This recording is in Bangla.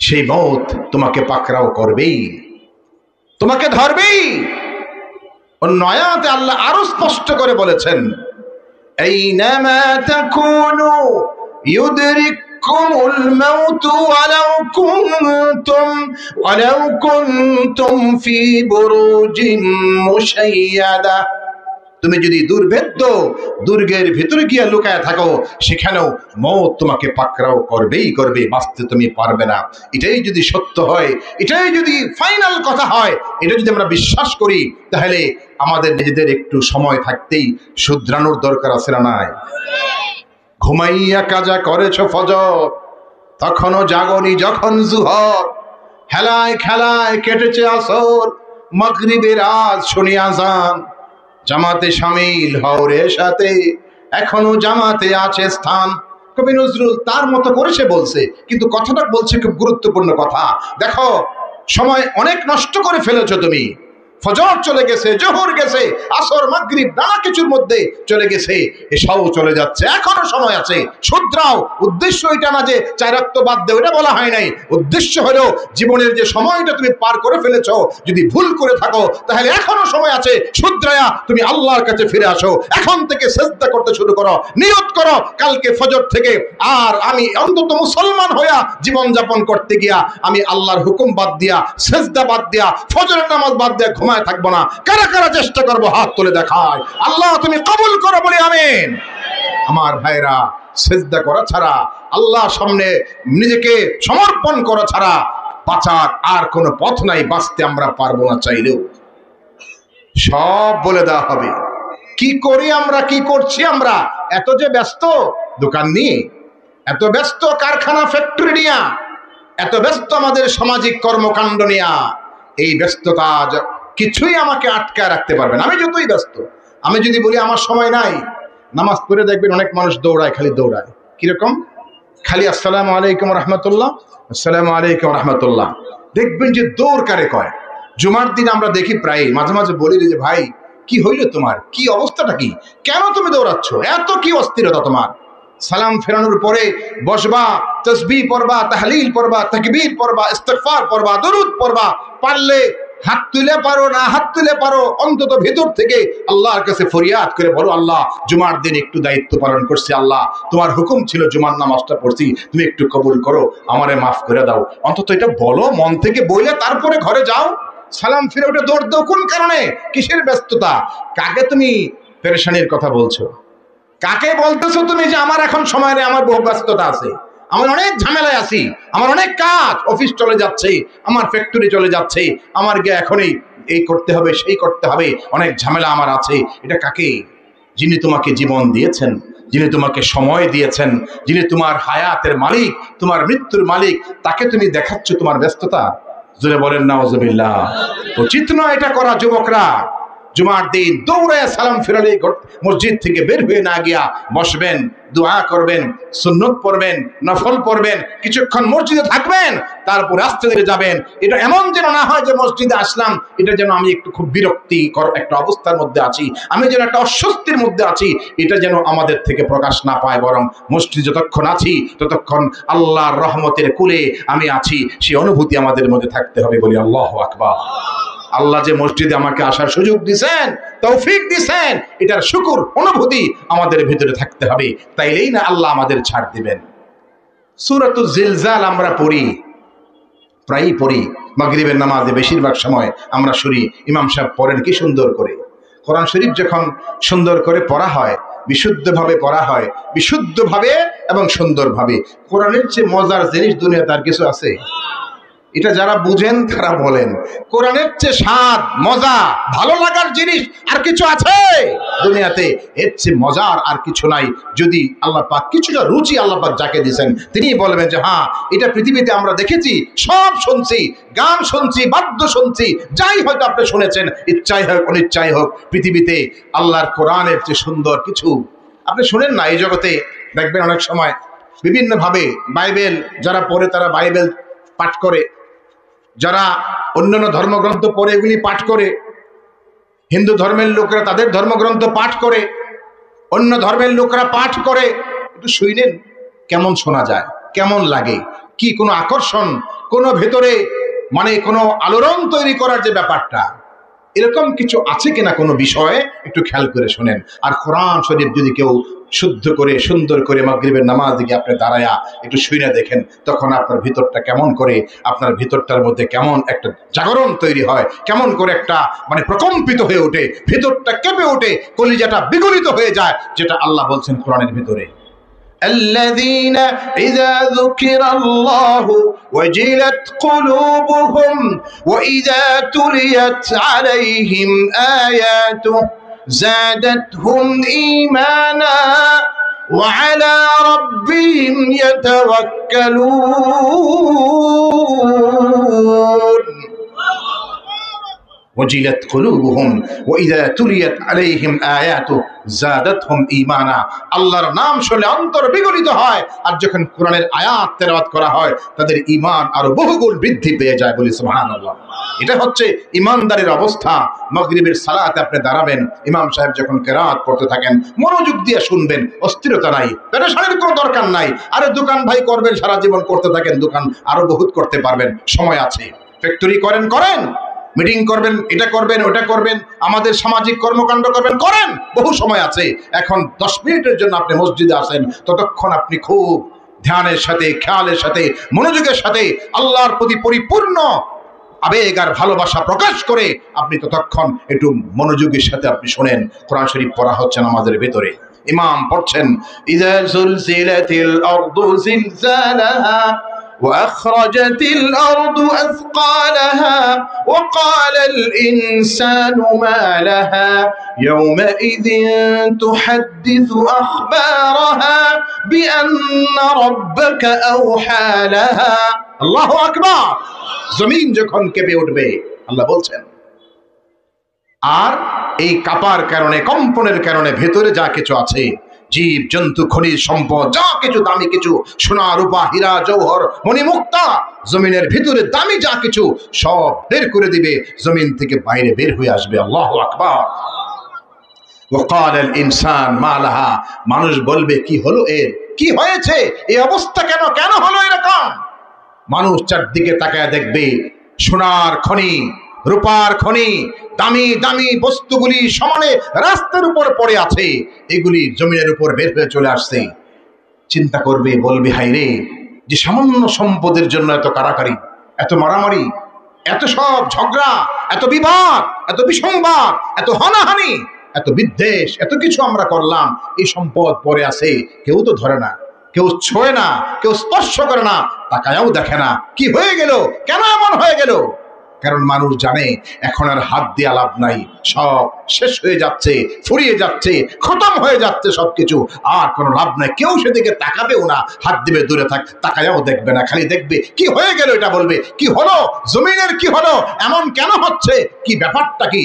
সেই মওত তোমাকে পাকড়াও করবেই, তোমাকে ধরবেই। অন্য আয়াতে আল্লাহ আরো স্পষ্ট করে বলেছেন, আইনামা তাকুনু ইউদরিকুমুল মাউতু ওয়ালাউ কুনতুম ফি বুরুজিন মুশাইয়াদা। তুমি যদি দুর্ভেদ্য দুর্গের ভিতরে গিয়ে লুকায় থাকো, সেখানেও মওত তোমাকে পাকড়াও করবেই করবে, বাঁচতে তুমি পারবে না। এটাই যদি সত্য হয়, এটাই যদি ফাইনাল কথা হয়, এটা যদি আমরা বিশ্বাস করি, তাহলে আমাদের নিজেদের একটু সময় থাকতেই শুধরানোর দরকার আছে না নাই? ঘুমাইয়া কাজা করেছ ফজর, তখনও জাগনি যখন জুহর, হেলায় খেলায় কেটেছে আসর, মাগরিবের আজ শুনি আযান, জামাতে শামিল হও রে সাথে, এখনো জামাতে আছে স্থান। কবি নজরুল তার মতো করে সে বলছে, কিন্তু কথাটা বলছে খুব গুরুত্বপূর্ণ কথা। দেখো, সময় অনেক নষ্ট করে ফেলেছো তুমি। ফজর চলে গেছে, জোহর গেছে, আসর মাগরিব নানা কিছুর মধ্যে চলে গেছে, এসব চলে যাচ্ছে, এখনো সময় আছে, শুধরাও। উদ্দেশ্য এটা না যে 4 ওয়াক্ত বাদ দেও, এটা বলা হয় নাই। উদ্দেশ্য হলো জীবনের যে সময়টা তুমি পার করে ফেলেছো, যদি ভুল করে থাকো, তাহলে এখনো সময় আছে, শুধরায়া তুমি আল্লাহর কাছে ফিরে আসো। এখন থেকে সিজদা করতে শুরু করো, নিয়ত করো কালকে ফজর থেকে আর আমি অন্তত মুসলমান হইয়া জীবন যাপন করতে গিয়া আমি আল্লাহর হুকুম বাদ দিয়া, সিজদা বাদ দিয়া, ফজরের নামাজ বাদ দিয়া ঘুমায় থাকবো না। কারা কারা চেষ্টা করবো হাত তুলে দেখায়। আল্লাহ তুমি কবুল করো, বলি আমিন। আমার ভাইরা, সিজদা করা ছাড়া, আল্লাহর সামনে নিজেকে সমর্পণ করা ছাড়া বাঁচার আর কোনো পথ নাই। বাঁচতে আমরা পারবো না চাইলেও। সব বলে দেওয়া হবে। কি করি আমরা, কি করছি আমরা? এত যে ব্যস্ত দোকান নিয়ে, এত ব্যস্ত কারখানা ফ্যাক্টরি নিয়ে, এত ব্যস্ত আমাদের সামাজিক কর্মকাণ্ড নিয়ে, এই ব্যস্ততা কিছুই আমাকে আটকায় রাখতে পারবে না। আমি যতই ব্যস্ত, আমি যদি বলি আমার সময় নাই, নামাজ পড়ে দেখবেন অনেক মানুষ দৌড়ায়, খালি দৌড়ায়। কিরকম? খালি আসসালামু আলাইকুম রহমতুল্লাহ, আসসালামু আলাইকুম রহমতুল্লাহ। দেখবেন যে দৌড় কারে কয়। জুমার দিন আমরা দেখি প্রায়, মাঝে মাঝে বলি যে ভাই কি হইল তোমার, কি অবস্থাটা কি, কেন তুমি দৌড়াচ্ছ, এত কি অস্থিরতা তোমার? সালাম ফেরানোর পরে বসবা, তাসবিহ পড়বা, তাহলিল পড়বা, তাকবীর পড়বা, ইস্তিগফার পড়বা, দরুদ পড়বা, পারলে হাত তুলে পারো, না হাত তুলে পারো, অন্তত ভেতর থেকে আল্লাহর কাছে ফরিয়াদ করে বলো, আল্লাহ জুমার দিন একটু দায়িত্ব পালন করছি, আল্লাহ তোমার হুকুম ছিল জুমার নামাজটা পড়ছি, তুমি একটু কবুল করো, আমারে মাফ করে দাও। অন্তত এটা বলো, মন থেকে বলে তারপরে ঘরে যাও। সালাম ফিরে ওটা দৌড় দাও কোন কারণে? কিসের ব্যস্ততা? কাকে তুমি পেরেশানির কথা বলছো? কাকে বলতেছো তুমি যে আমার এখন সময় নেই, আমার বহু ব্যস্ততা আছে, আমার অনেক ঝামেলায় আছি, আমার অনেক কাজ, অফিস চলে যাচ্ছে, আমার ফ্যাক্টরি চলে যাচ্ছে, আমার গিয়ে এখনই এই করতে হবে, সেই করতে হবে, অনেক ঝামেলা আমার আছে। এটা কাকে? যিনি তোমাকে জীবন দিয়েছেন, যিনি তোমাকে সময় দিয়েছেন, যিনি তোমার হায়াতের মালিক, তোমার মৃত্যুর মালিক, তাকে তুমি দেখাচ্ছ তোমার ব্যস্ততা। জোরে বলেন নাউজুবিল্লাহ। উচিত নয় এটা করা। যুবকরা জুমার দিন দৌড়ে সালাম ফিরালে মসজিদ থেকে বের হয়ে না গিয়া বসবেন, দোয়া করবেন, সুন্নত পড়বেন, নফল পড়বেন, কিছুক্ষণ মসজিদে থাকবেন, তারপর আস্তে ধীরে যাবেন। এটা এমন যেন না হয় যে মসজিদে আসলাম, এটা যেন আমি একটু খুব বিরক্তিকর একটা অবস্থার মধ্যে আছি, আমি যেন একটা অস্বস্তির মধ্যে আছি, এটা যেন আমাদের থেকে প্রকাশ না পায়। বরং মসজিদ যতক্ষণ আছি ততক্ষণ আল্লাহর রহমতের কুলে আমি আছি, সেই অনুভূতি আমাদের মধ্যে থাকতে হবে। বলি আল্লাহু আকবার। আল্লাহ যে মসজিদে আমাকে আসার সুযোগ দিয়েছেন, তৌফিক দিয়েছেন, এটার শুকর অনুভূতি আমাদের ভিতরে থাকতে হবে, তাইলেই না আল্লাহ আমাদের ছাড় দিবেন। সূরাতুল জিলজাল আমরা পড়ি, প্রায়ই পড়ি, মাগরিবের নামাজে বেশিরভাগ সময় আমরা শুনি। ইমাম সাহেব পড়েন কি সুন্দর করে। কোরআন শরীফ যখন সুন্দর করে পড়া হয়, বিশুদ্ধভাবে পড়া হয়, বিশুদ্ধভাবে এবং সুন্দরভাবে, কোরআনের চেয়ে মজার জিনিস দুনিয়াতে আর কিছু আছে? এটা যারা বুঝেন তারা বলেন, কোরআনের চেয়ে স্বাদ, মজা, ভালো লাগার জিনিস আর কিছু আছে দুনিয়াতে? এর চেয়ে মজার আর কিছু নাই। যদি আল্লাহ পাক কিছুটা রুচি আল্লাহ পাক যাকে দিয়েছেন, তিনি বলবেন যে হ্যাঁ, এটা পৃথিবীতে আমরা দেখেছি, সব শুনছি, গান শুনছি, বাদ্য শুনছি, যাই হয়তো আপনি শুনেছেন, ইচ্ছাই হোক অনিচ্ছাই হোক, পৃথিবীতে আল্লাহর কোরআনের চেয়ে সুন্দর কিছু আপনি শুনেন না। এই জগতে দেখবেন অনেক সময় বিভিন্নভাবে বাইবেল যারা পড়ে তারা বাইবেল পাঠ করে, যারা অন্যান্য ধর্মগ্রন্থ পড়ে এগুলি পাঠ করে, হিন্দু ধর্মের লোকরা তাদের ধর্মগ্রন্থ পাঠ করে, অন্য ধর্মের লোকরা পাঠ করে। একটু শুনেন কেমন শোনা যায়, কেমন লাগে, কি কোনো আকর্ষণ, কোনো ভেতরে মানে কোনো আলোড়ন তৈরি করার যে ব্যাপারটা, এরকম কিছু আছে কিনা কোনো বিষয়ে একটু খেয়াল করে শোনেন। আর কোরআন শরীফ যদি কেউ শুদ্ধ করে সুন্দর করে মাগরিবের নামাজ দিকে আপনি দাঁড়ায়া একটু শুনে দেখেন, তখন আপনার ভিতরটা কেমন করে, আপনার ভিতরটার মধ্যে কেমন একটা জাগরণ তৈরি হয়, কেমন করে একটা মানে প্রকম্পিত হয়ে ওঠে, ভিতরটা কেঁপে ওঠে, কলিজাটা বিগলিত হয়ে যায়, যেটা আল্লাহ বলছেন কোরআনের ভিতরে, الذين إذا ذكر الله وجلت قلوبهم وإذا تليت عليهم آياته زادتهم إيمانا وعلى ربهم يتوكلون وجلت قلوبهم وإذا تليت عليهم آياته زادتهم إيمانا। আল্লাহর নাম শুনলে অন্তর বিগলিত হয়, আর যখন কোরআনের আয়াত তেলাওয়াত করা হয় তাদের ঈমান আরো বহুগুণ বৃদ্ধি পেয়ে যায়, বলি সুবহানাল্লাহ। এটা হচ্ছে ঈমানদারের অবস্থা। মাগরিবের সালাতে আপনি দাঁড়াবেন, ইমাম সাহেব যখন কিরাত পড়তে থাকেন মনোযোগ দিয়ে শুনবেন, অস্থিরতা নাই, পেরেশানির কোনো দরকার নাই। আরে দোকান ভাই করবেন, সারা জীবন করতে থাকেন, দোকান আরো বহুত করতে পারবেন, সময় আছে। ফ্যাক্টরি করেন, মিটিং করবেন, এটা করবেন, ওটা করবেন, আমাদের সামাজিক কর্মকাণ্ড করবেন, করেন, বহু সময় আছে। এখন 10 মিনিটের জন্য আপনি মসজিদে আসেন, ততক্ষণ আপনি খুব ধ্যানের সাথে, খেয়ালের সাথে, মনোযোগের সাথে আল্লাহর প্রতি পরিপূর্ণ আবেগ আর ভালোবাসা প্রকাশ করে আপনি ততক্ষণ একটু মনোযোগের সাথে আপনি শোনেন। কোরআন শরীফ পড়া হচ্ছে নামাজের ভিতরে, ইমাম পড়ছেন ইযা যুলজিলাতিল আরদু জিলজালাহা وأخرجت الأرض أثقالها وقال الإنسان ما لها يومئذ تحدث أخبارها بأن ربك أوحى لها الله أكبر। জমিন যখন কেঁপে উঠবে আল্লাহ বলছেন, আর এই কাঁপার কারণে, কম্পনের কারণে ভেতরে যা কিছু আছে, জীব জন্তু, খনিজ সম্পদ, যা কিছু দামি কিছু, সোনা রূপা হীরা জৌহর মণিমুক্তা, জমিনের ভিতরে দামি যা কিছু সব বের করে দিবে, জমিন থেকে বাইরে বের হয়ে আসবে। আল্লাহু আকবার। ওয়াকাল আল ইনসান মা লাহা, মানুষ বলবে কি হলো এর, কি হয়েছে, এই অবস্থা কেন হলো এরকম। মানুষ চারদিকে তাকায় দেখবে সোনার খনি, রূপার খনি, দামি দামি বস্তুগুলি সমানে রাস্তার উপর পড়ে আছে, এগুলি জমিনের উপর বের হয়ে চলে আসছে। চিন্তা করবে, বলবে হায় রে, যে সামান্য সম্পদের জন্য এত কারাকারি, এত মারামারি, এত সব ঝগড়া, এত বিবাদ, এত বিসংবাদ, এত হানাহানি, এত বিদ্বেষ, এত কিছু আমরা করলাম, এই সম্পদ পড়ে আছে, কেউ তো ধরে না, কেউ ছোঁয় না, কেউ স্পর্শ করে না, তাকায়াও দেখে না, কি হয়ে গেল, কেন এমন হয়ে গেল। কারণ মানুষ জানে এখন আর হাত দিয়ে লাভ নাই, সব শেষ হয়ে যাচ্ছে, ফুরিয়ে যাচ্ছে, খতম হয়ে যাচ্ছে সবকিছু, আর কোনো লাভ নাই। কেউ সেদিকে তাকাবেও না, হাত দিবে দূরে থাক, তাকায়াও দেখবে না, খালি দেখবে কি হয়ে গেল, এটা বলবে কি হলো, জমিনের কি হলো, এমন কেন হচ্ছে, কি ব্যাপারটা কি।